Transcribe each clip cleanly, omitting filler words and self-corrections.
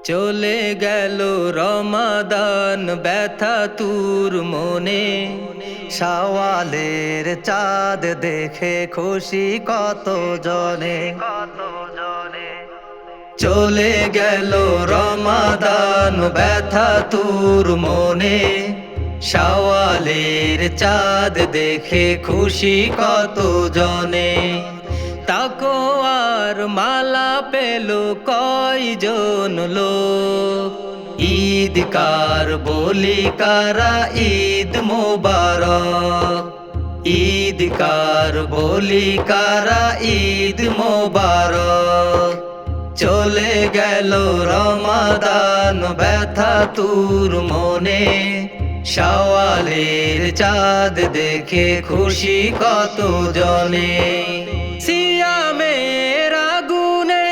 চলে গেল রমাদান ব্যথা তুর মনে, শাওয়ালের চাঁদ দেখে খুশি কত জনে। চলে গেল রমাদান ব্যথা তুর মনে, শাওয়ালের চাঁদ দেখে খুশি কত জনে। তাকওয়ার মালা পেল কয়জন লোক, ঈদ কার বলি কারা ঈদ মোবারক, ঈদ কার বলি কারা ঈদ মোবারক। চলে গেল রমাদান ব্যথা তুর মনে, শাওয়ালের চাঁদ দেখে খুশি কত জনে। সিয়ামের আগুনে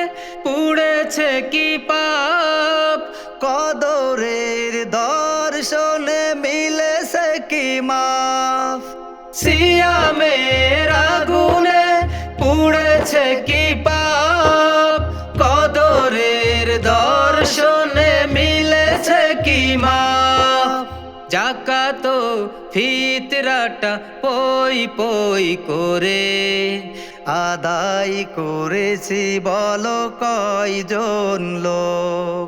পুড়েছে কি পাপ, কদরের দর্শনে মিলেছে কি মাফ। সিয়ামের আগুনে পুড়েছে কি পাপ, কদরের দর্শনে মিলেছে কি মাপ। জাকাত ফিতরাটা পই পই করে আদায় করেছি বলো কয়জন লোক।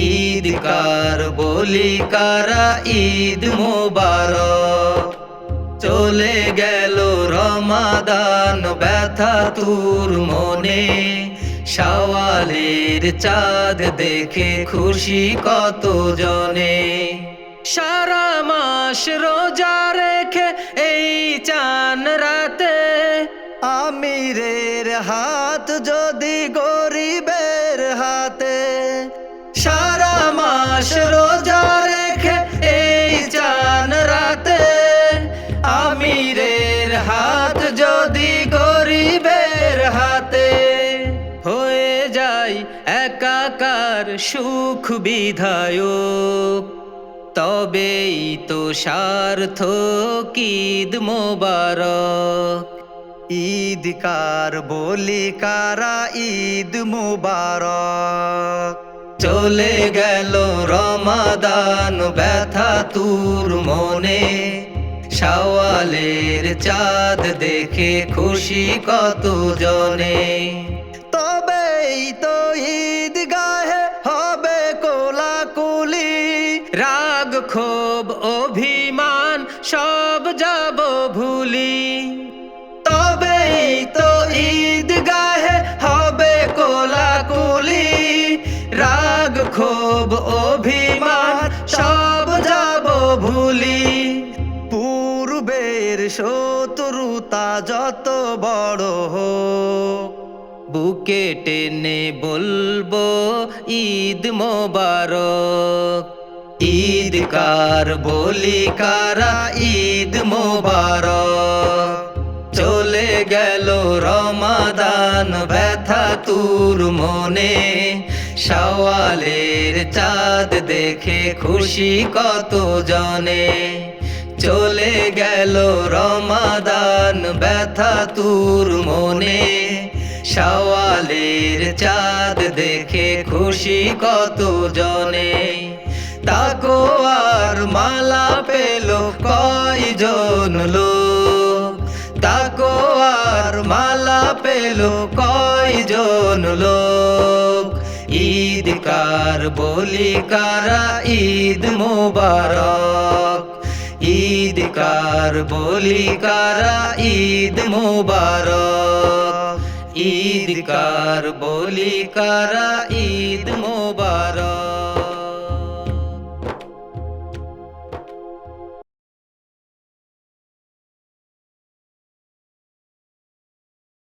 ঈদ কার বলি কারা ঈদ মোবারক। চলে গেল রমাদান ব্যথা তুর মনে, শাওয়ালের চাঁদ দেখে খুশি কত জনে। সারা মাস রোজা রেখে এই চান রাতে, আমিরের হাত যদি গরিবের হাতে। সারা মাস রোজা রেখে এই চান রাতে, আমিরের হাত যদি গরিবের হাতে। হয়ে যায় একাকার সুখ বিধায়ক, তবেই তো সার্থক ঈদ মোবারক। ঈদ কার বলি কারা ঈদ মুবারক। চলে গেল রমাদান ব্যথা তুর মনে, শাওয়ালের চাঁদ দেখে খুশি কত জনে। তবেই তো ঈদ গাহে হবে কোলাকুলি, রাগ ক্ষোভ অভিমান সব যাব ভুলি। তবেই তো ঈদ গাহে হবে কোলাকুলি, রাগ ক্ষোভ অভিমান সব যাব ভুলি। পূর্বের শত্রুতা যত বড় হোক, বুকে টেনে বলবো ঈদ মোবারক। ঈদ কার বলি কারা ঈদ মোবারক। চলে গেল রমাদান ব্যথা তুর মনে, শাওয়ালের চাঁদ দেখে খুশি কত জনে। চলে গেল রমাদান ব্যথা তুর মনে, শাওয়ালের চাঁদ দেখে খুশি কত জনে। তাকওয়ার মালা পেল কয়জন লোক, তাকওয়ার মালা পেল কয়জন লোক। ঈদ কার বলি কারা ঈদ মোবারক, ঈদ কার বলি কারা ঈদ মোবারক। ঈদ কার বলি কারা ঈদ মোবারক।